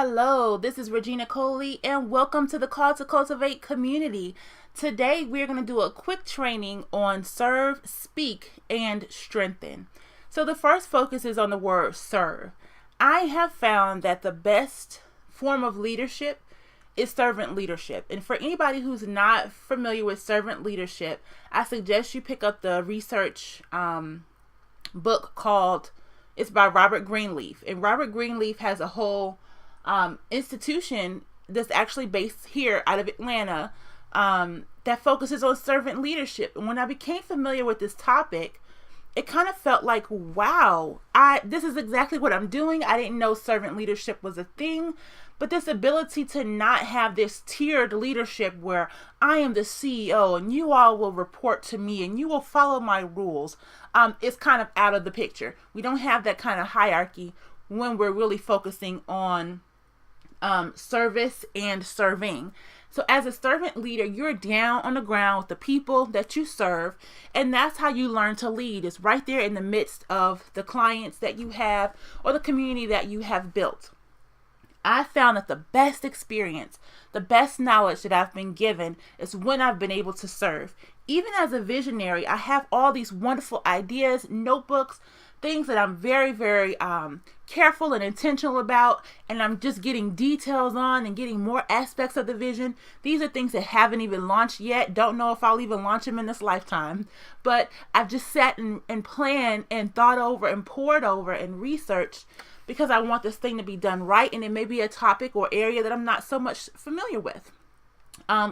Hello, this is Regina Coley and welcome to the Call to Cultivate community. Today we're going to do a quick training on serve, speak, and strengthen. So the first focus is on the word serve. I have found that the best form of leadership is servant leadership. And for anybody who's not familiar with servant leadership, I suggest you pick up the research book called, it's by Robert Greenleaf. And Robert Greenleaf has a whole institution that's actually based here out of Atlanta that focuses on servant leadership. And when I became familiar with this topic, it kind of felt like, wow, this is exactly what I'm doing. I didn't know servant leadership was a thing, but this ability to not have this tiered leadership where I am the CEO and you all will report to me and you will follow my rules is kind of out of the picture. We don't have that kind of hierarchy when we're really focusing on service and serving. So as a servant leader, you're down on the ground with the people that you serve, and that's how you learn to lead. It's right there in the midst of the clients that you have or the community that you have built. I found that the best experience, the best knowledge that I've been given is when I've been able to serve. Even as a visionary, I have all these wonderful ideas, notebooks, things that I'm very, very careful and intentional about, and I'm just getting details on and getting more aspects of the vision. These are things that haven't even launched yet. Don't know if I'll even launch them in this lifetime, but I've just sat and planned and thought over and poured over and researched because I want this thing to be done right, and it may be a topic or area that I'm not so much familiar with.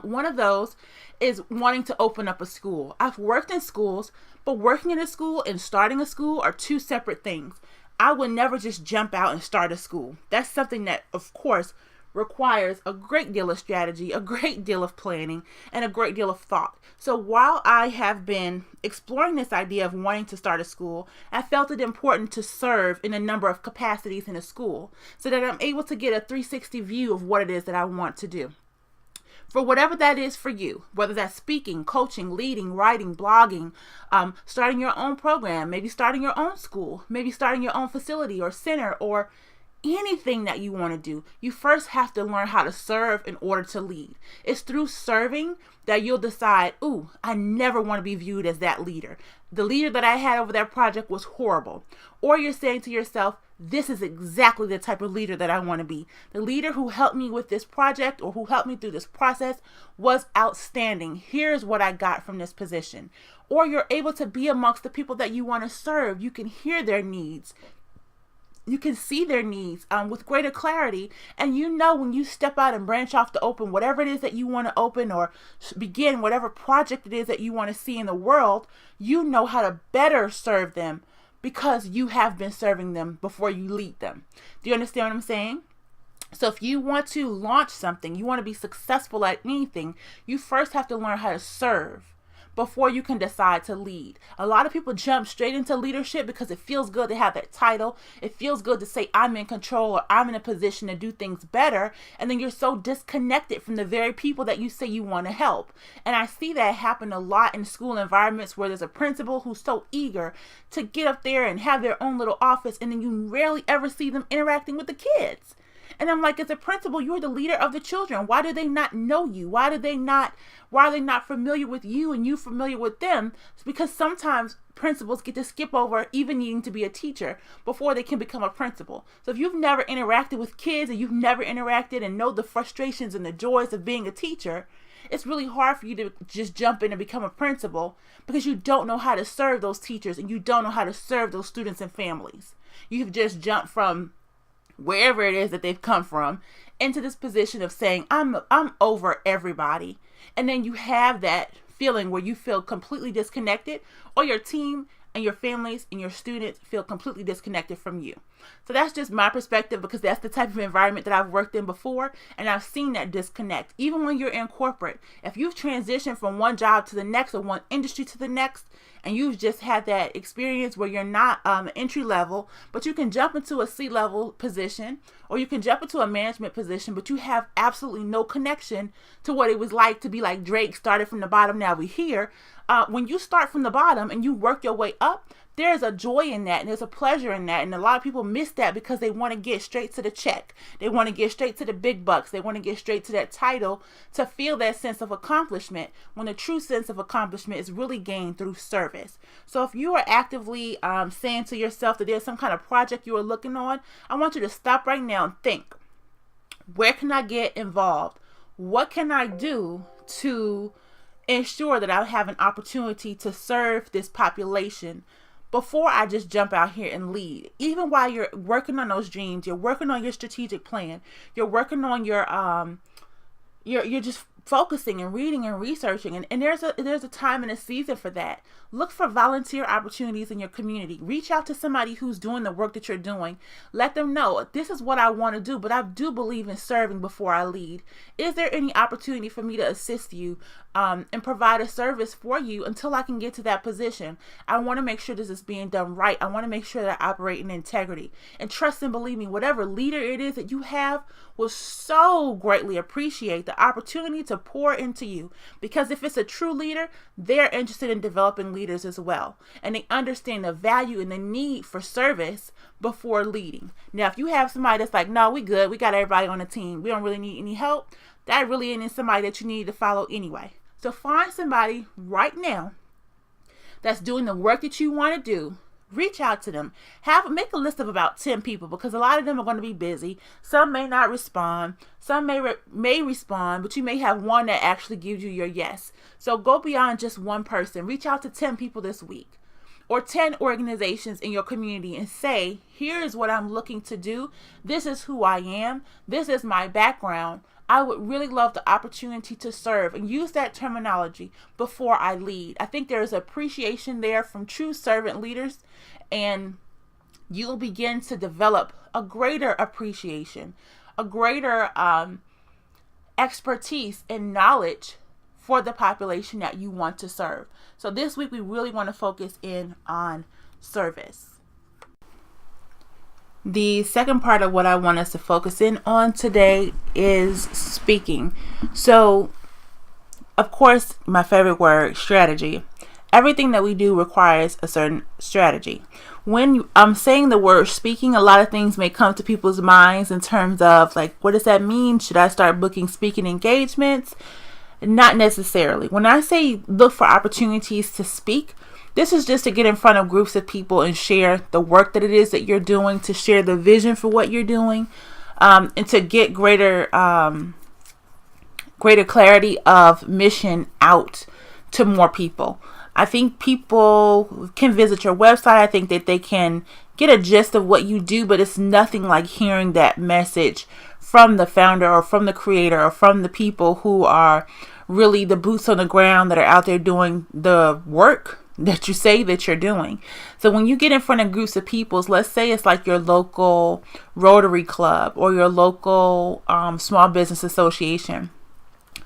One of those is wanting to open up a school. I've worked in schools, but working in a school and starting a school are two separate things. I would never just jump out and start a school. That's something that, of course, requires a great deal of strategy, a great deal of planning, and a great deal of thought. So while I have been exploring this idea of wanting to start a school, I felt it important to serve in a number of capacities in a school so that I'm able to get a 360 view of what it is that I want to do. For whatever that is for you, whether that's speaking, coaching, leading, writing, blogging, starting your own program, maybe starting your own school, maybe starting your own facility or center, or anything that you want to do, you first have to learn how to serve in order to lead. It's through serving that you'll decide, ooh, I never want to be viewed as that leader. The leader that I had over that project was horrible. Or you're saying to yourself, this is exactly the type of leader that I want to be. The leader who helped me with this project or who helped me through this process was outstanding. Here's what I got from this position. Or you're able to be amongst the people that you want to serve. You can hear their needs. You can see their needs with greater clarity, and you know when you step out and branch off to open whatever it is that you want to open or begin whatever project it is that you want to see in the world, you know how to better serve them because you have been serving them before you lead them. Do you understand what I'm saying? So if you want to launch something, you want to be successful at anything, you first have to learn how to serve before you can decide to lead. A lot of people jump straight into leadership because it feels good to have that title. It feels good to say I'm in control or I'm in a position to do things better. And then you're so disconnected from the very people that you say you want to help. And I see that happen a lot in school environments where there's a principal who's so eager to get up there and have their own little office, and then you rarely ever see them interacting with the kids. And I'm like, as a principal, you're the leader of the children. Why do they not know you? Why are they not familiar with you and you familiar with them? It's because sometimes principals get to skip over even needing to be a teacher before they can become a principal. So if you've never interacted with kids and you've never interacted and know the frustrations and the joys of being a teacher, it's really hard for you to just jump in and become a principal because you don't know how to serve those teachers and you don't know how to serve those students and families. You've just jumped from wherever it is that they've come from into this position of saying, I'm over everybody. And then you have that feeling where you feel completely disconnected, or your team and your families and your students feel completely disconnected from you. So that's just my perspective because that's the type of environment that I've worked in before, and I've seen that disconnect. Even when you're in corporate, if you've transitioned from one job to the next or one industry to the next, and you've just had that experience where you're not entry level, but you can jump into a C-level position, or you can jump into a management position, but you have absolutely no connection to what it was like to be like Drake, started from the bottom, now we're here. When you start from the bottom and you work your way up, there's a joy in that and there's a pleasure in that. And a lot of people miss that because they want to get straight to the check. They want to get straight to the big bucks. They want to get straight to that title to feel that sense of accomplishment, when the true sense of accomplishment is really gained through service. So if you are actively saying to yourself that there's some kind of project you are looking on, I want you to stop right now and think, where can I get involved? What can I do to ensure that I have an opportunity to serve this population before I just jump out here and lead? Even while you're working on those dreams, you're working on your strategic plan, you're working on your you're just focusing and reading and researching, and there's a time and a season for that. Look for volunteer opportunities in your community. Reach out to somebody who's doing the work that you're doing. Let them know, this is what I want to do, but I do believe in serving before I lead. Is there any opportunity for me to assist you and provide a service for you until I can get to that position? I want to make sure this is being done right. I want to make sure that I operate in integrity. And trust and believe me, whatever leader it is that you have will so greatly appreciate the opportunity to pour into you. Because if it's a true leader, they're interested in developing leaders as well. And they understand the value and the need for service before leading. Now, if you have somebody that's like, no, we good, we got everybody on the team, we don't really need any help, that really isn't somebody that you need to follow anyway. So find somebody right now that's doing the work that you want to do. Reach out to them. Make a list of about 10 people, because a lot of them are going to be busy. Some may not respond. Some may respond, but you may have one that actually gives you your yes. So go beyond just one person. Reach out to 10 people this week, or 10 organizations in your community, and say, here is what I'm looking to do. This is who I am. This is my background. I would really love the opportunity to serve, and use that terminology before I lead. I think there is appreciation there from true servant leaders, and you'll begin to develop a greater appreciation, a greater expertise and knowledge for the population that you want to serve. So this week we really want to focus in on service. The second part of what I want us to focus in on today is speaking. So, of course, my favorite word, strategy. Everything that we do requires a certain strategy. When I'm saying the word speaking, a lot of things may come to people's minds in terms of, like, what does that mean? Should I start booking speaking engagements? Not necessarily. When I say look for opportunities to speak, this is just to get in front of groups of people and share the work that it is that you're doing, to share the vision for what you're doing, and to get greater clarity of mission out to more people. I think people can visit your website. I think that they can get a gist of what you do, but it's nothing like hearing that message from the founder or from the creator or from the people who are really the boots on the ground that are out there doing the work that you say that you're doing. So when you get in front of groups of people, let's say it's like your local Rotary Club or your local small business association,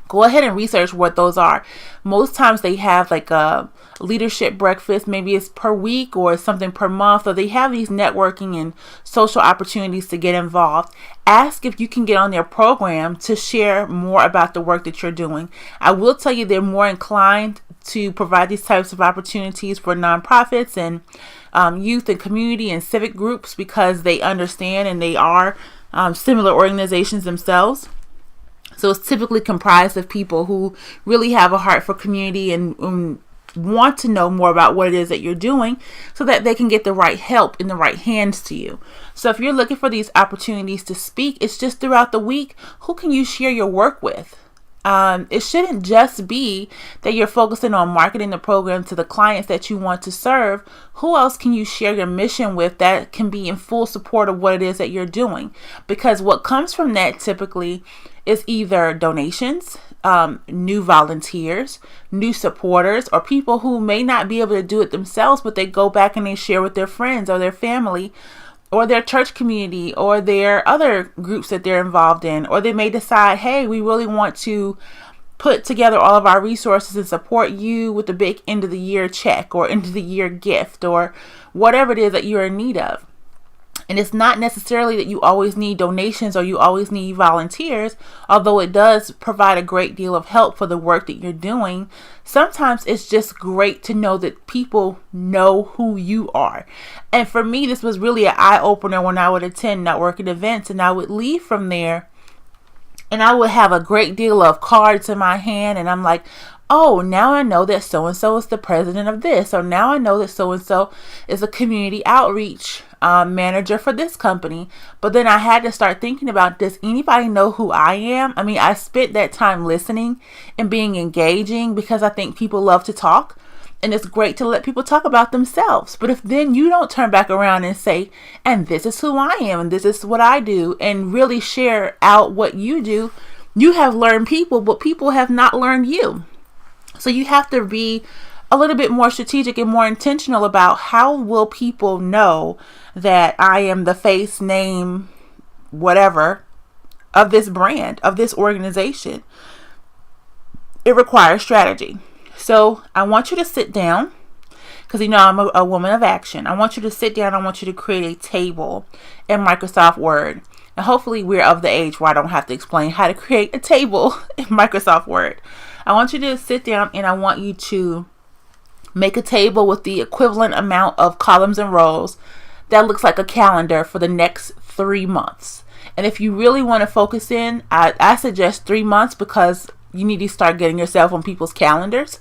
go ahead and research what those are. Most times they have like a leadership breakfast. Maybe it's per week or something per month, or they have these networking and social opportunities to get involved. Ask if you can get on their program to share more about the work that you're doing. I will tell you, they're more inclined to provide these types of opportunities for nonprofits and youth and community and civic groups, because they understand and they are similar organizations themselves. So it's typically comprised of people who really have a heart for community and want to know more about what it is that you're doing, so that they can get the right help in the right hands to you. So if you're looking for these opportunities to speak, it's just throughout the week, who can you share your work with? It shouldn't just be that you're focusing on marketing the program to the clients that you want to serve. Who else can you share your mission with that can be in full support of what it is that you're doing? Because what comes from that typically is either donations, new volunteers, new supporters, or people who may not be able to do it themselves, but they go back and they share with their friends or their family or their church community or their other groups that they're involved in. Or they may decide, hey, we really want to put together all of our resources and support you with a big end of the year check or end of the year gift or whatever it is that you're in need of. And it's not necessarily that you always need donations or you always need volunteers, although it does provide a great deal of help for the work that you're doing. Sometimes it's just great to know that people know who you are. And for me, this was really an eye-opener when I would attend networking events and I would leave from there and I would have a great deal of cards in my hand and I'm like, oh, now I know that so-and-so is the president of this, or now I know that so-and-so is a community outreach manager for this company. But then I had to start thinking about, does anybody know who I am? I mean, I spent that time listening and being engaging because I think people love to talk. And it's great to let people talk about themselves. But if then you don't turn back around and say, and this is who I am, and this is what I do, and really share out what you do, you have learned people, but people have not learned you. So you have to be a little bit more strategic and more intentional about how will people know that I am the face, name, whatever of this brand, of this organization. It requires strategy. So I want you to sit down, because you know I'm a woman of action. I want you to sit down. I want you to create a table in Microsoft Word. And hopefully we're of the age where I don't have to explain how to create a table in Microsoft Word. I want you to sit down and I want you to make a table with the equivalent amount of columns and rows that looks like a calendar for the next 3 months. And if you really want to focus in, I suggest 3 months because you need to start getting yourself on people's calendars.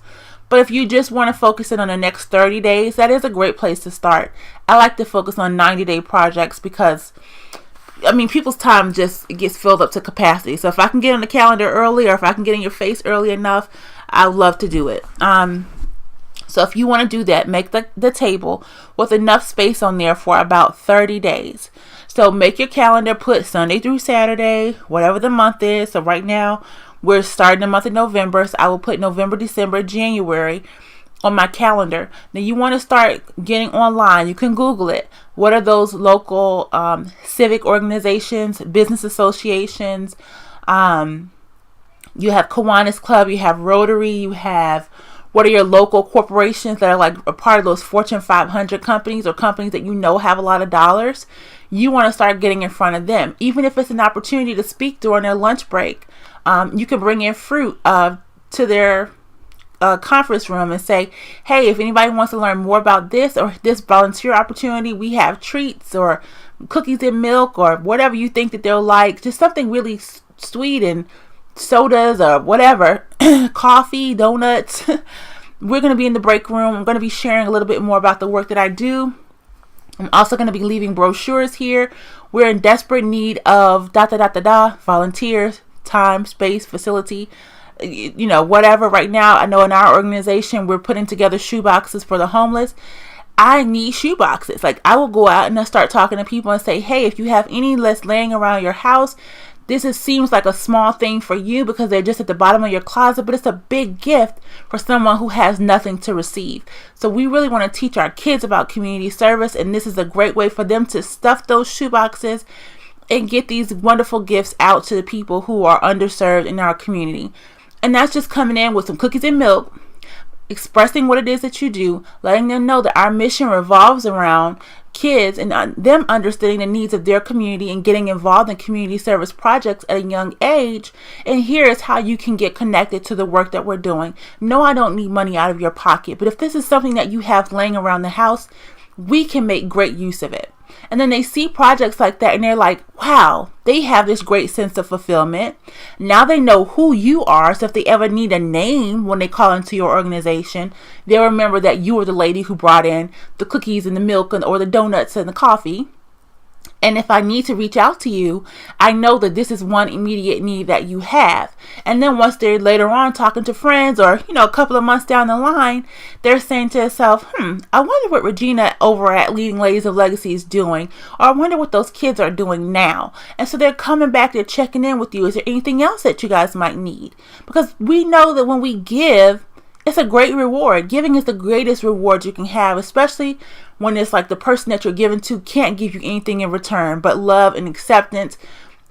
But if you just want to focus in on the next 30 days, that is a great place to start. I like to focus on 90-day projects because people's time just gets filled up to capacity. So if I can get on the calendar early, or if I can get in your face early enough, I would love to do it. So if you want to do that, make the table with enough space on there for about 30 days. So make your calendar, put Sunday through Saturday, whatever the month is. So right now we're starting the month of November. So I will put November, December, January on my calendar. Now you want to start getting online. You can Google it. What are those local civic organizations, business associations? You have Kiwanis Club, you have Rotary, you have, what are your local corporations that are like a part of those Fortune 500 companies or companies that you know have a lot of dollars? You want to start getting in front of them. Even if it's an opportunity to speak during their lunch break, you can bring in fruit to their conference room and say, hey, if anybody wants to learn more about this or this volunteer opportunity, we have treats or cookies and milk or whatever you think that they'll like, just something really sweet, and sodas or whatever, coffee, donuts. We're going to be in the break room. I'm going to be sharing a little bit more about the work that I do. I'm also going to be leaving brochures here. We're in desperate need of volunteers, time, space, facility, whatever. Right now, I know in our organization, we're putting together shoe boxes for the homeless. I need shoe boxes. Like, I will go out and I'll start talking to people and say, hey, if you have any less laying around your house, seems like a small thing for you because they're just at the bottom of your closet, but it's a big gift for someone who has nothing to receive. So we really want to teach our kids about community service, and this is a great way for them to stuff those shoe boxes and get these wonderful gifts out to the people who are underserved in our community. And that's just coming in with some cookies and milk, expressing what it is that you do, letting them know that our mission revolves around kids and them understanding the needs of their community and getting involved in community service projects at a young age. And here is how you can get connected to the work that we're doing. No, I don't need money out of your pocket, but if this is something that you have laying around the house, we can make great use of it. And then they see projects like that and they're like, wow, they have this great sense of fulfillment. Now they know who you are. So if they ever need a name when they call into your organization, they'll remember that you were the lady who brought in the cookies and the milk or the donuts and the coffee. And if I need to reach out to you, I know that this is one immediate need that you have. And then once they're later on talking to friends or, a couple of months down the line, they're saying to themselves, I wonder what Regina over at Leading Ladies of Legacy is doing. Or I wonder what those kids are doing now. And so they're coming back, they're checking in with you. Is there anything else that you guys might need? Because we know that when we give, it's a great reward. Giving is the greatest reward you can have, especially when it's like the person that you're giving to can't give you anything in return but love and acceptance.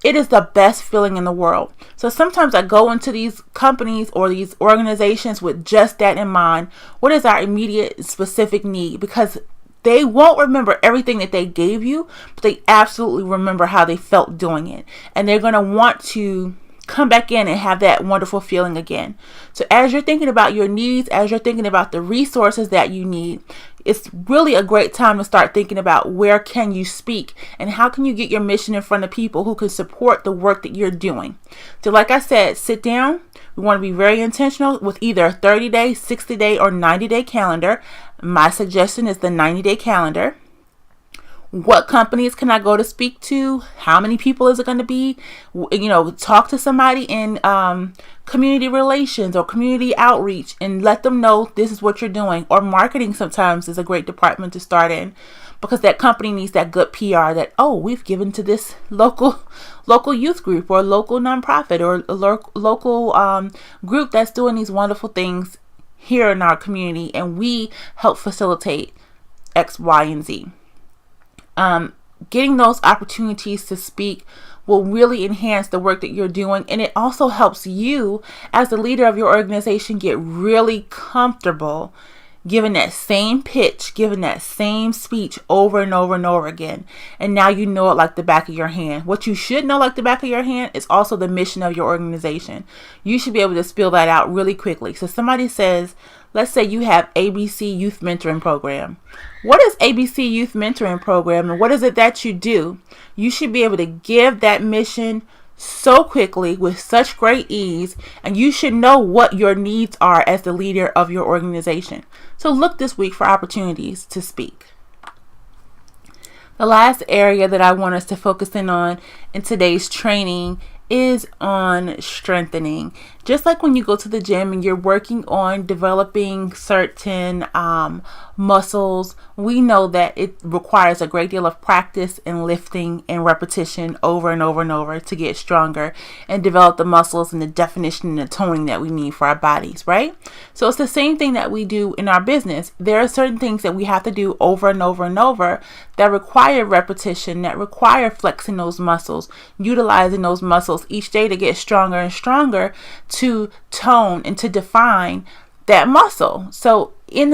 It is the best feeling in the world. So sometimes I go into these companies or these organizations with just that in mind. What is our immediate specific need? Because They won't remember everything that they gave you, but they absolutely remember how they felt doing it. And they're going to want to come back in and have that wonderful feeling again. So as you're thinking about your needs, as you're thinking about the resources that you need, it's really a great time to start thinking about where can you speak and how can you get your mission in front of people who can support the work that you're doing. So like I said, sit down. We want to be very intentional with either a 30-day, 60-day, or 90-day calendar. My suggestion is the 90-day calendar. What companies can I go to speak to? How many people is it going to be? Talk to somebody in community relations or community outreach and let them know this is what you're doing. Or marketing sometimes is a great department to start in, because that company needs that good PR that, oh, we've given to this local youth group or local nonprofit or a local group that's doing these wonderful things here in our community, and we help facilitate X, Y, and Z. Getting those opportunities to speak will really enhance the work that you're doing, and it also helps you as the leader of your organization get really comfortable giving that same pitch, giving that same speech over and over and over again. And now you know it like the back of your hand. What you should know like the back of your hand is also the mission of your organization. You should be able to spill that out really quickly. So somebody says, let's say you have ABC Youth Mentoring Program. What is ABC Youth Mentoring Program, and what is it that you do? You should be able to give that mission so quickly with such great ease, and you should know what your needs are as the leader of your organization. So look this week for opportunities to speak. The last area that I want us to focus in on in today's training is on strengthening. Just like when you go to the gym and you're working on developing certain muscles, we know that it requires a great deal of practice and lifting and repetition over and over and over to get stronger and develop the muscles and the definition and the toning that we need for our bodies, right? So it's the same thing that we do in our business. There are certain things that we have to do over and over and over that require repetition, that require flexing those muscles, utilizing those muscles each day to get stronger and stronger, to tone and to define that muscle. So in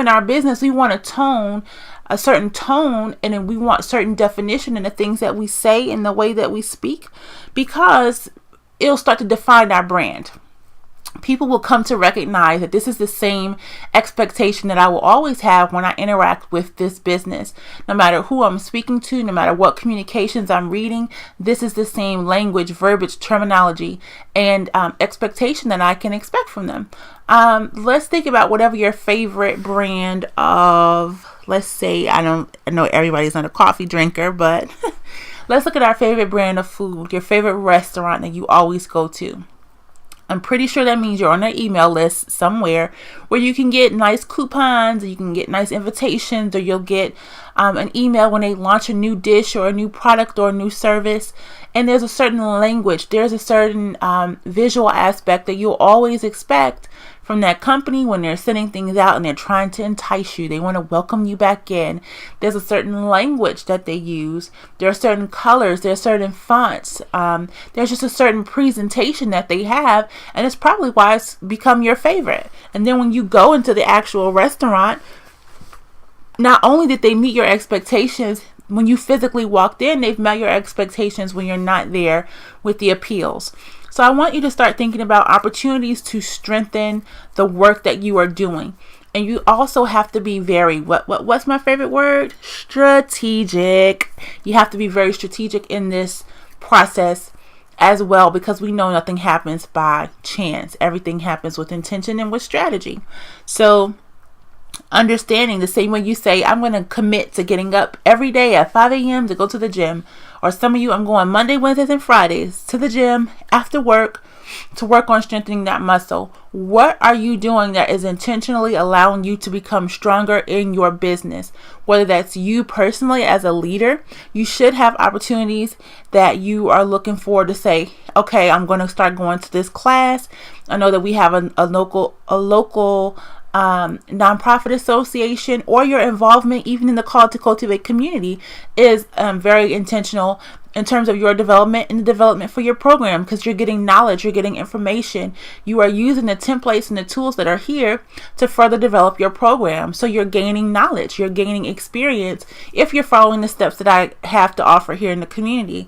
our business, we want to tone a certain tone, and then we want certain definition in the things that we say and the way that we speak, because it'll start to define our brand. People will come to recognize that this is the same expectation that I will always have when I interact with this business. No matter who I'm speaking to, no matter what communications I'm reading, this is the same language, verbiage, terminology, and expectation that I can expect from them. Let's think about whatever your favorite brand of, let's say, I know everybody's not a coffee drinker, but let's look at our favorite brand of food, your favorite restaurant that you always go to. I'm pretty sure that means you're on their email list somewhere where you can get nice coupons, or you can get nice invitations, or you'll get an email when they launch a new dish or a new product or a new service. And there's a certain language, there's a certain visual aspect that you'll always expect from that company when they're sending things out and they're trying to entice you. They want to welcome you back in. There's a certain language that they use. There are certain colors. There are certain fonts. There's just a certain presentation that they have, and it's probably why it's become your favorite. And then when you go into the actual restaurant, not only did they meet your expectations when you physically walked in, they've met your expectations when you're not there with the appeals. So I want you to start thinking about opportunities to strengthen the work that you are doing. And you also have to be very, what's my favorite word? Strategic. You have to be very strategic in this process as well, because we know nothing happens by chance. Everything happens with intention and with strategy. So understanding the same way you say, I'm going to commit to getting up every day at 5 a.m. to go to the gym. Or some of you, I'm going Monday, Wednesdays, and Fridays to the gym after work to work on strengthening that muscle. What are you doing that is intentionally allowing you to become stronger in your business? Whether that's you personally as a leader, you should have opportunities that you are looking forward to say, okay, I'm going to start going to this class. I know that we have a local nonprofit association, or your involvement even in the Call to Cultivate community is very intentional in terms of your development and the development for your program, because you're getting knowledge, you're getting information, you are using the templates and the tools that are here to further develop your program. So you're gaining knowledge, you're gaining experience if you're following the steps that I have to offer here in the community.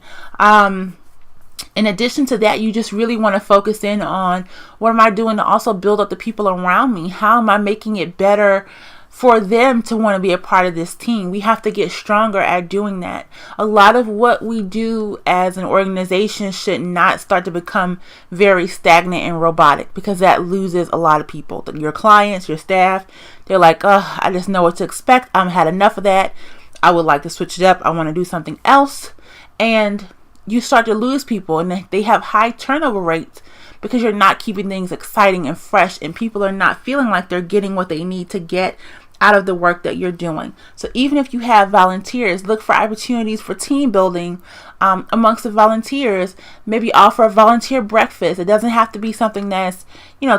In addition to that, you just really want to focus in on, what am I doing to also build up the people around me? How am I making it better for them to want to be a part of this team? We have to get stronger at doing that. A lot of what we do as an organization should not start to become very stagnant and robotic, because that loses a lot of people. Your clients, your staff, they're like, oh, I just know what to expect. I've had enough of that. I would like to switch it up. I want to do something else. And you start to lose people, and they have high turnover rates because you're not keeping things exciting and fresh, and people are not feeling like they're getting what they need to get out of the work that you're doing. So even if you have volunteers, look for opportunities for team building amongst the volunteers. Maybe offer a volunteer breakfast. It doesn't have to be something that's,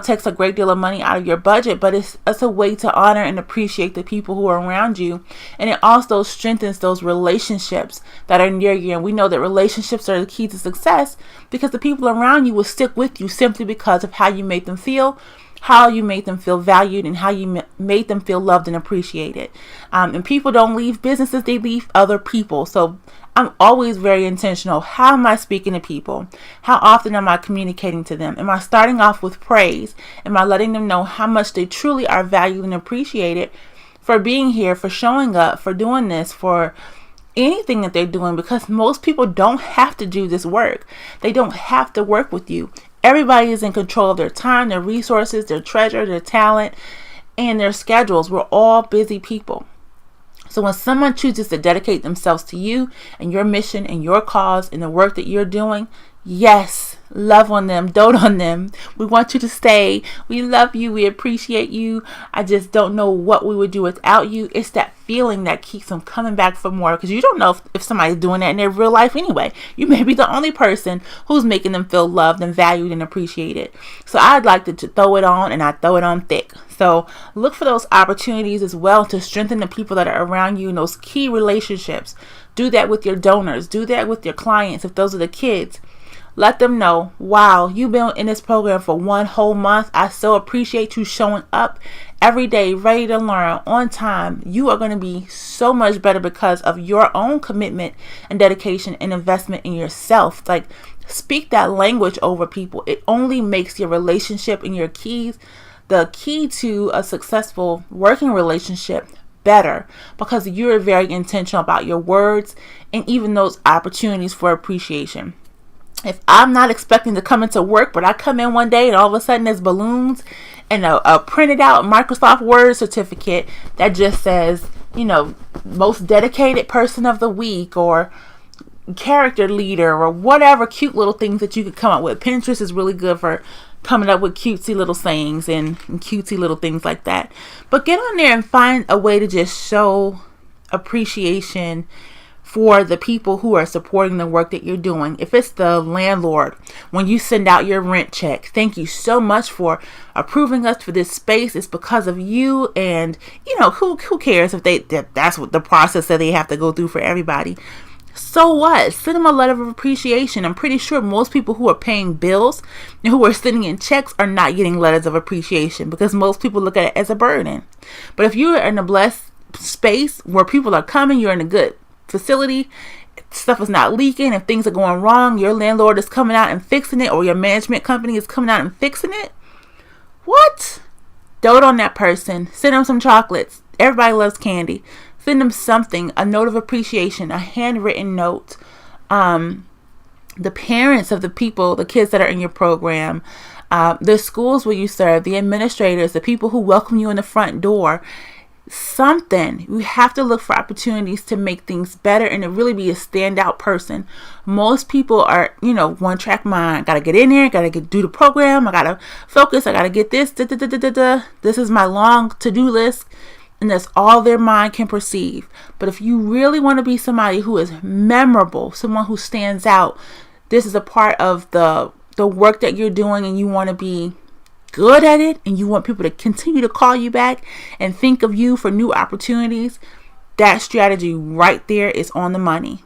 takes a great deal of money out of your budget, but it's a way to honor and appreciate the people who are around you. And it also strengthens those relationships that are near you. And we know that relationships are the key to success, because the people around you will stick with you simply because of how you made them feel, how you made them feel valued, and how you made them feel loved and appreciated. And people don't leave businesses, they leave other people. So I'm always very intentional. How am I speaking to people? How often am I communicating to them? Am I starting off with praise? Am I letting them know how much they truly are valued and appreciated for being here, for showing up, for doing this, for anything that they're doing? Because most people don't have to do this work. They don't have to work with you. Everybody is in control of their time, their resources, their treasure, their talent, and their schedules. We're all busy people. So when someone chooses to dedicate themselves to you and your mission and your cause and the work that you're doing, yes, love on them, dote on them. We want you to stay. We love you. We appreciate you. I just don't know what we would do without you. It's that feeling that keeps them coming back for more, because you don't know if somebody's doing that in their real life anyway. You may be the only person who's making them feel loved and valued and appreciated. So I'd like to throw it on, and I throw it on thick. So look for those opportunities as well to strengthen the people that are around you in those key relationships. Do that with your donors. Do that with your clients if those are the kids. Let them know, wow, you've been in this program for 1 whole month. I so appreciate you showing up every day, ready to learn, on time. You are going to be so much better because of your own commitment and dedication and investment in yourself. Like, speak that language over people. It only makes your relationship and your keys, the key to a successful working relationship, better, because you're very intentional about your words and even those opportunities for appreciation. If I'm not expecting to come into work, but I come in one day and all of a sudden there's balloons and a printed out Microsoft Word certificate that just says, most dedicated person of the week, or character leader, or whatever cute little things that you could come up with. Pinterest is really good for coming up with cutesy little sayings and cutesy little things like that. But get on there and find a way to just show appreciation for the people who are supporting the work that you're doing. If it's the landlord, when you send out your rent check, thank you so much for approving us for this space. It's because of you. And who cares if that's what the process that they have to go through for everybody. So what? Send them a letter of appreciation. I'm pretty sure most people who are paying bills and who are sending in checks are not getting letters of appreciation, because most people look at it as a burden. But if you're in a blessed space where people are coming, you're in a good facility, stuff is not leaking, if things are going wrong, your landlord is coming out and fixing it, or your management company is coming out and fixing it. What? Dote on that person. Send them some chocolates. Everybody loves candy. Send them something, a note of appreciation, a handwritten note. The parents of the people, the kids that are in your program, the schools where you serve, the administrators, the people who welcome you in the front door. Something. You have to look for opportunities to make things better and to really be a standout person. Most people are, one track mind. Gotta get in there, gotta do the program, I gotta focus, I gotta get this, This is my long to-do list, and that's all their mind can perceive. But if you really want to be somebody who is memorable, someone who stands out, this is a part of the work that you're doing, and you want to be good at it, and you want people to continue to call you back and think of you for new opportunities, that strategy right there is on the money.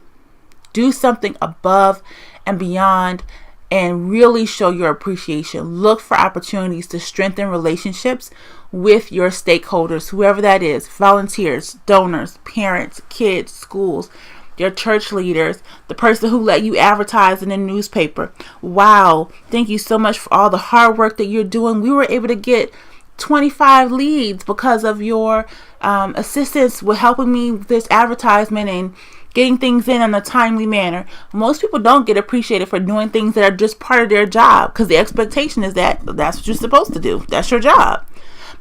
Do something above and beyond and really show your appreciation. Look for opportunities to strengthen relationships with your stakeholders, whoever that is, volunteers, donors, parents, kids, schools, your church leaders, the person who let you advertise in the newspaper. Wow, thank you so much for all the hard work that you're doing. We were able to get 25 leads because of your assistance with helping me with this advertisement and getting things in a timely manner. Most people don't get appreciated for doing things that are just part of their job because the expectation is that that's what you're supposed to do. That's your job.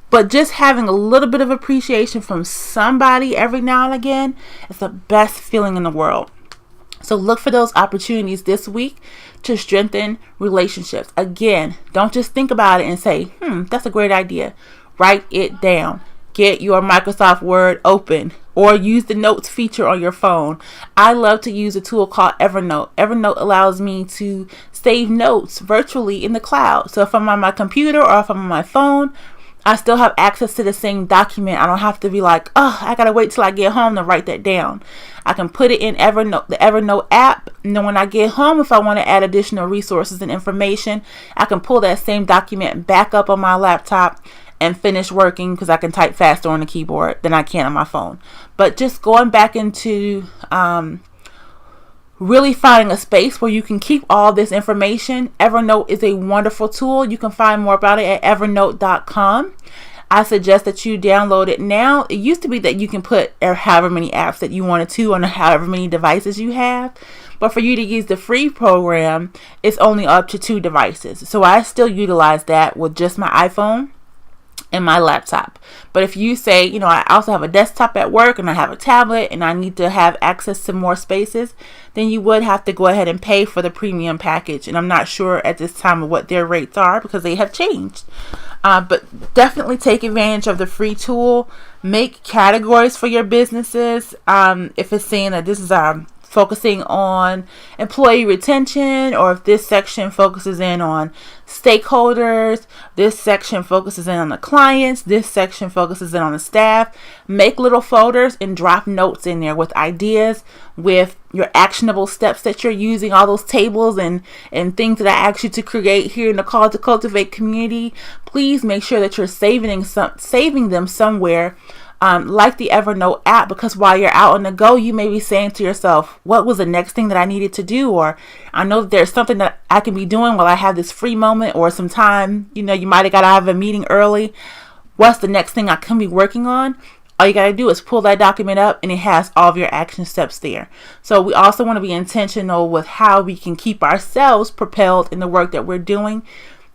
But just having a little bit of appreciation from somebody every now and again is the best feeling in the world. So look for those opportunities this week to strengthen relationships. Again, don't just think about it and say, that's a great idea. Write it down. Get your Microsoft Word open or use the notes feature on your phone. I love to use a tool called Evernote. Evernote allows me to save notes virtually in the cloud. So if I'm on my computer or if I'm on my phone, I still have access to the same document. I don't have to be like, I gotta wait till I get home to write that down. I can put it in Evernote, the Evernote app. And then when I get home, if I want to add additional resources and information, I can pull that same document back up on my laptop and finish working because I can type faster on the keyboard than I can on my phone. But just going back into really finding a space where you can keep all this information. Evernote is a wonderful tool. You can find more about it at evernote.com. I suggest that you download it now. It used to be that you can put however many apps that you wanted to on however many devices you have. But for you to use the free program, it's only up to 2 devices. So I still utilize that with just my iPhone and my laptop. But if you say, I also have a desktop at work and I have a tablet and I need to have access to more spaces, then you would have to go ahead and pay for the premium package. And I'm not sure at this time of what their rates are because they have changed. But definitely take advantage of the free tool. Make categories for your businesses. If it's saying that this is focusing on employee retention, or if this section focuses in on stakeholders, this section focuses in on the clients, this section focuses in on the staff. Make little folders and drop notes in there with ideas, with your actionable steps that you're using, all those tables and things that I asked you to create here in the Call to Cultivate community. Please make sure that you're saving them somewhere, like the Evernote app, because while you're out on the go, you may be saying to yourself, what was the next thing that I needed to do? Or I know that there's something that I can be doing while I have this free moment, or some time, you might have got out of a meeting early. What's the next thing I can be working on? All you got to do is pull that document up and it has all of your action steps there. So we also want to be intentional with how we can keep ourselves propelled in the work that we're doing.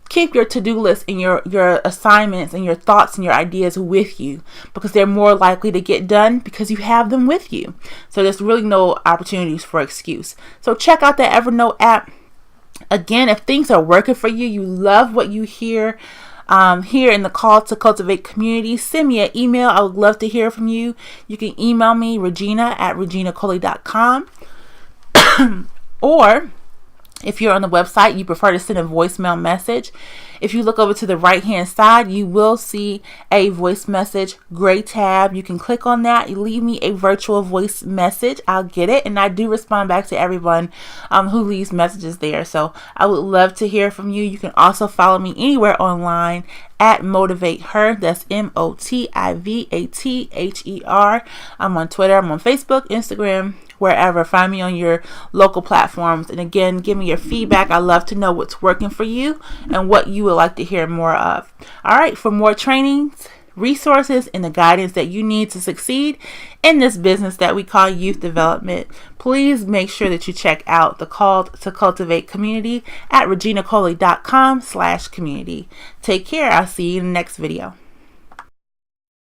Keep your to-do list and your assignments and your thoughts and your ideas with you, because they're more likely to get done because you have them with you. So there's really no opportunities for excuse. So check out the Evernote app. Again, if things are working for you, you love what you hear here in the Call to Cultivate community, send me an email. I would love to hear from you. You can email me, regina@reginacoley.com. Or if you're on the website, you prefer to send a voicemail message. If you look over to the right hand side, you will see a voice message gray tab. You can click on that. You leave me a virtual voice message. I'll get it. And I do respond back to everyone who leaves messages there. So I would love to hear from you. You can also follow me anywhere online at motivatHER. That's motivather. I'm on Twitter. I'm on Facebook, Instagram, wherever. Find me on your local platforms. And again, give me your feedback. I love to know what's working for you and what you would like to hear more of. All right, for more trainings, resources, and the guidance that you need to succeed in this business that we call youth development, please make sure that you check out the Call to Cultivate community at reginacoley.com/community. Take care. I'll see you in the next video.